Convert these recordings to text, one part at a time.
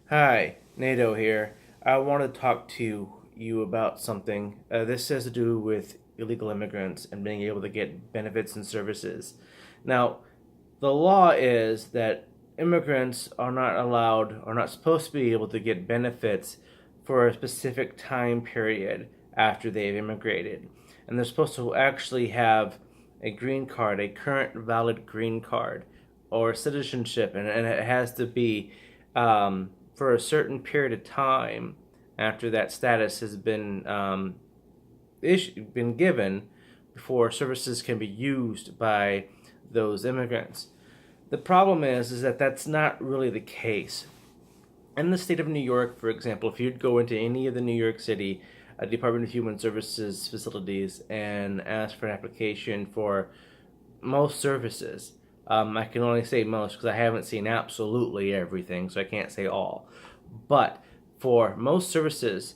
Hi, NATO here. I want to talk to you about something. This has to do with illegal immigrants and being able to get benefits and services. Now, the law is that immigrants are not allowed or not supposed to be able to get benefits for a specific time period after they've immigrated. And they're supposed to actually have a green card, a current valid green card, or citizenship, and it has to be for a certain period of time after that status has been given before services can be used by those immigrants. The problem is that that's not really the case. In the state of New York, for example, if you'd go into any of the New York City Department of Human Services facilities and ask for an application for most services, I can only say most because I haven't seen absolutely everything, so I can't say all. But for most services,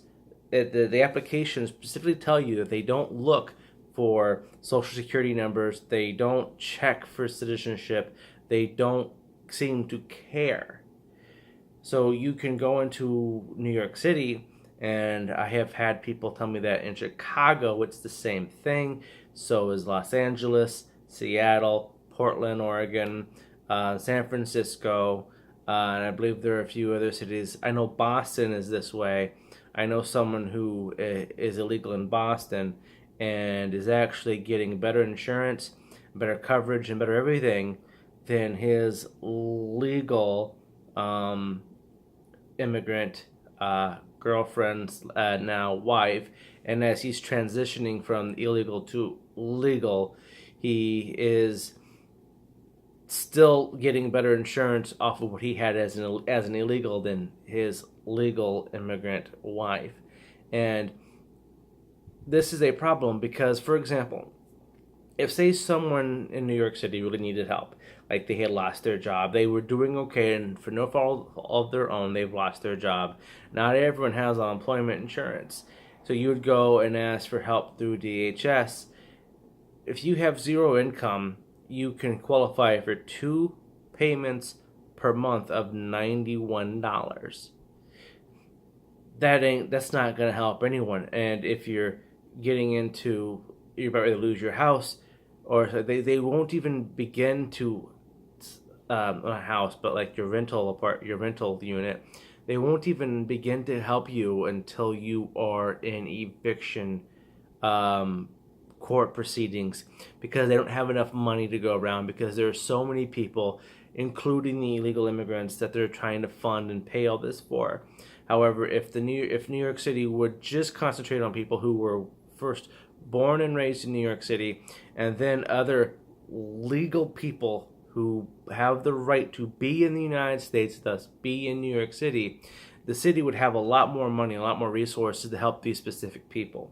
the applications specifically tell you that they don't look for social security numbers, they don't check for citizenship, they don't seem to care. So you can go into New York City, and I have had people tell me that in Chicago it's the same thing. So is Los Angeles, Seattle, Portland, Oregon, San Francisco, and I believe there are a few other cities. I know Boston is this way. I know someone who is illegal in Boston and is actually getting better insurance, better coverage, and better everything than his legal immigrant girlfriend's now wife. And as he's transitioning from illegal to legal, he is still getting better insurance off of what he had as an illegal than his legal immigrant wife. And this is a problem because, for example, if say someone in New York City really needed help, like they had lost their job, they were doing okay, and for no fault of their own, they've lost their job. Not everyone has unemployment insurance, so you would go and ask for help through DHS. If you have zero income, you can qualify for two payments per month of $91. That's not gonna help anyone. And if you're getting into you're about to lose your house, or they won't even begin to not a house, but like your rental unit. They won't even begin to help you until you are in eviction um, court proceedings because they don't have enough money to go around because there are so many people, including the illegal immigrants, that they're trying to fund and pay all this for. However, if New York City would just concentrate on people who were first born and raised in New York City, and then other legal people who have the right to be in the United States, thus be in New York City, the city would have a lot more money, a lot more resources to help these specific people.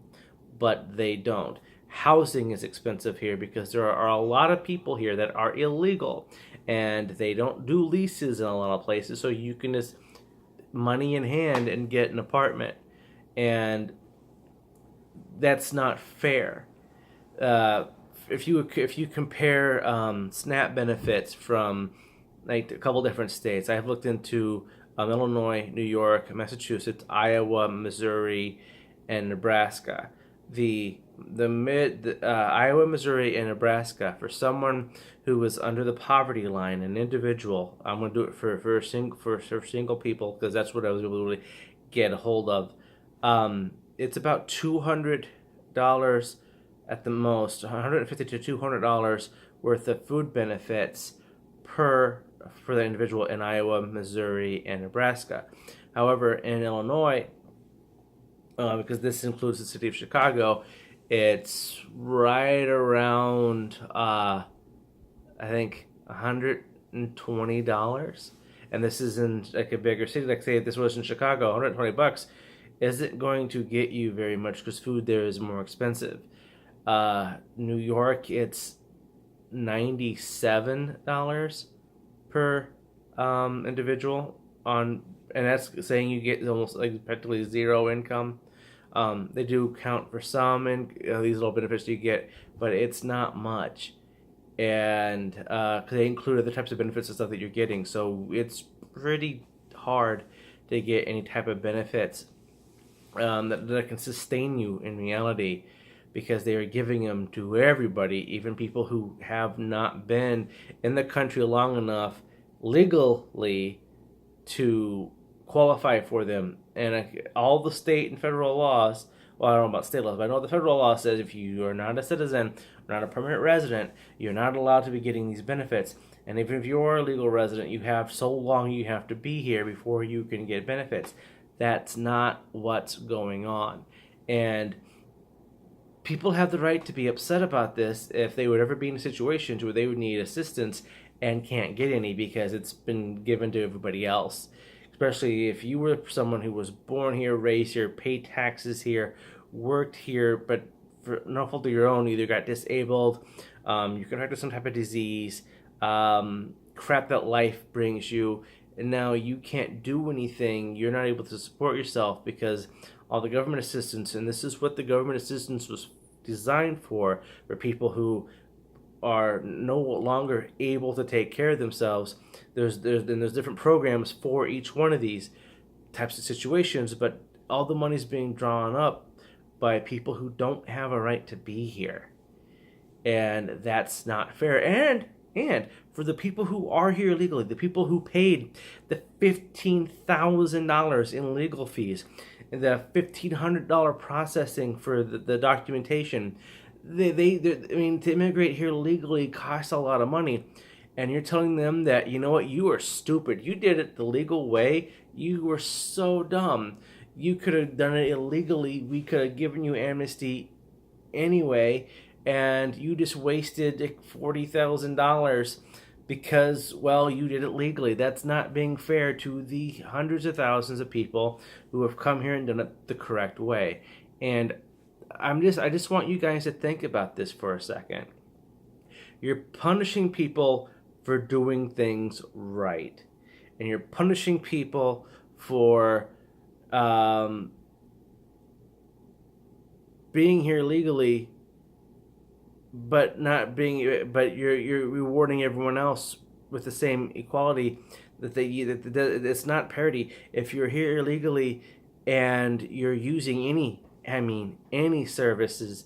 But they don't. Housing is expensive here because there are a lot of people here that are illegal and they don't do leases in a lot of places, so you can just money in hand and get an apartment. And that's not fair. Uh, if you compare SNAP benefits from like a couple different states, I've looked into Illinois, New York, Massachusetts, Iowa, Missouri, and Nebraska. The Iowa, Missouri, and Nebraska for someone who was under the poverty line, an individual. I'm going to do it for single people because that's what I was able to really get a hold of. It's about $200 at the most, $150 to $200 worth of food benefits per for the individual in Iowa, Missouri, and Nebraska. However, in Illinois, because this includes the city of Chicago, it's right around I think $120. And this is in like a bigger city. Like say if this was in Chicago, $120 isn't going to get you very much because food there is more expensive. New York, it's $97 per individual on, and that's saying you get almost like practically zero income. They do count for some and these little benefits you get, but it's not much. And they include other types of benefits and stuff that you're getting, so it's pretty hard to get any type of benefits that can sustain you in reality, because they are giving them to everybody, even people who have not been in the country long enough legally to qualify for them. And all the state and federal laws, well, I don't know about state laws, but I know the federal law says if you are not a citizen, not a permanent resident, you're not allowed to be getting these benefits. And even if you are a legal resident, you have so long you have to be here before you can get benefits. That's not what's going on. And people have the right to be upset about this if they would ever be in a situation where they would need assistance and can't get any because it's been given to everybody else. Especially if you were someone who was born here, raised here, paid taxes here, worked here, but for no fault of your own, either got disabled, you contracted some type of disease, crap that life brings you, and now you can't do anything. You're not able to support yourself because all the government assistance, and this is what the government assistance was designed for people who are no longer able to take care of themselves. There's different programs for each one of these types of situations, but all the money's being drawn up by people who don't have a right to be here, and that's not fair. And for the people who are here legally, the people who paid the $15,000 in legal fees, and the $1,500 processing for the documentation, I mean, to immigrate here legally costs a lot of money, and you're telling them that, you know what, you are stupid. You did it the legal way. You were so dumb. You could have done it illegally. We could have given you amnesty anyway, and you just wasted $40,000 because, well, you did it legally. That's not being fair to the hundreds of thousands of people who have come here and done it the correct way. And I just want you guys to think about this for a second. You're punishing people for doing things right, and you're punishing people for being here legally, but you're rewarding everyone else with the same equality that it's not parity. If you're here illegally and you're using any services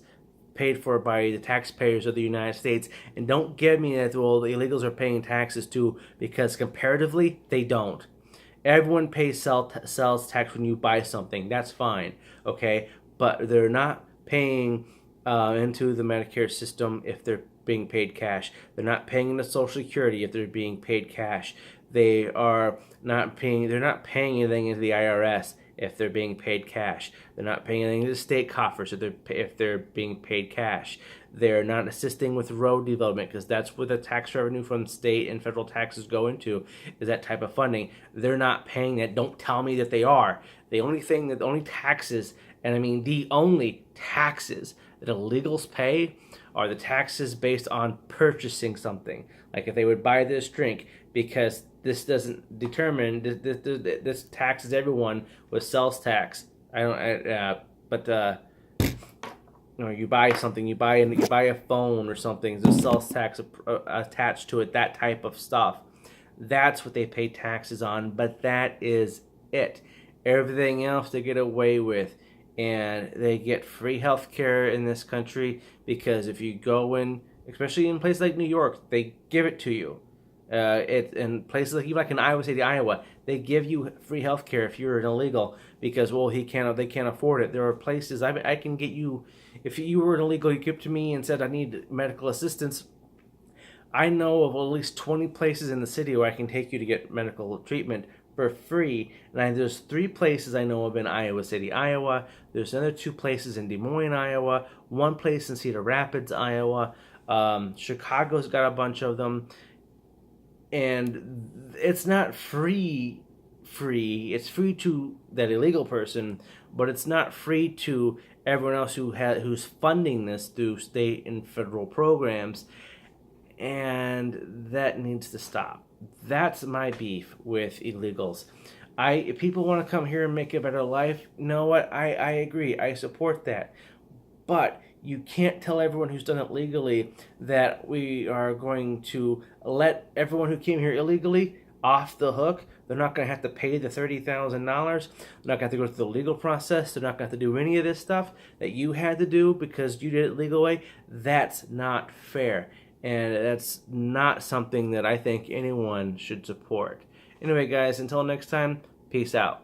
paid for by the taxpayers of the United States, and don't give me that, well, the illegals are paying taxes too, because comparatively they don't. Everyone pays sales tax when you buy something. That's fine, okay? But they're not paying into the Medicare system if they're being paid cash. They're not paying into Social Security if they're being paid cash. They're not paying anything into the IRS if they're being paid cash. They're not paying anything to the state coffers if they're being paid cash. They're not assisting with road development, because that's where the tax revenue from state and federal taxes go into, is that type of funding. They're not paying that. Don't tell me that they are. The only taxes, and I mean the only taxes that illegals pay are the taxes based on purchasing something. Like if they would buy this drink, because this doesn't determine, this taxes everyone with sales tax. You buy something, you buy a phone or something, there's sales tax attached to it, that type of stuff. That's what they pay taxes on, but that is it. Everything else they get away with, and they get free health care in this country, because if you go in, especially in places like New York, they give it to you. In places like, even like in Iowa City, Iowa, they give you free health care if you're an illegal, because, well, they can't afford it. There are places I can get you, if you were an illegal, you came to me and said, I need medical assistance. I know of at least 20 places in the city where I can take you to get medical treatment for free. And there's 3 places I know of in Iowa City, Iowa. There's another 2 places in Des Moines, Iowa. 1 place in Cedar Rapids, Iowa. Chicago's got a bunch of them. And it's not free. It's free to that illegal person, but it's not free to everyone else who's funding this through state and federal programs. And that needs to stop. That's my beef with illegals. If people want to come here and make a better life, you know what? I agree. I support that. But you can't tell everyone who's done it legally that we are going to let everyone who came here illegally off the hook. They're not going to have to pay the $30,000. They're not going to have to go through the legal process. They're not going to have to do any of this stuff that you had to do because you did it legal way. That's not fair. And that's not something that I think anyone should support. Anyway, guys, until next time, peace out.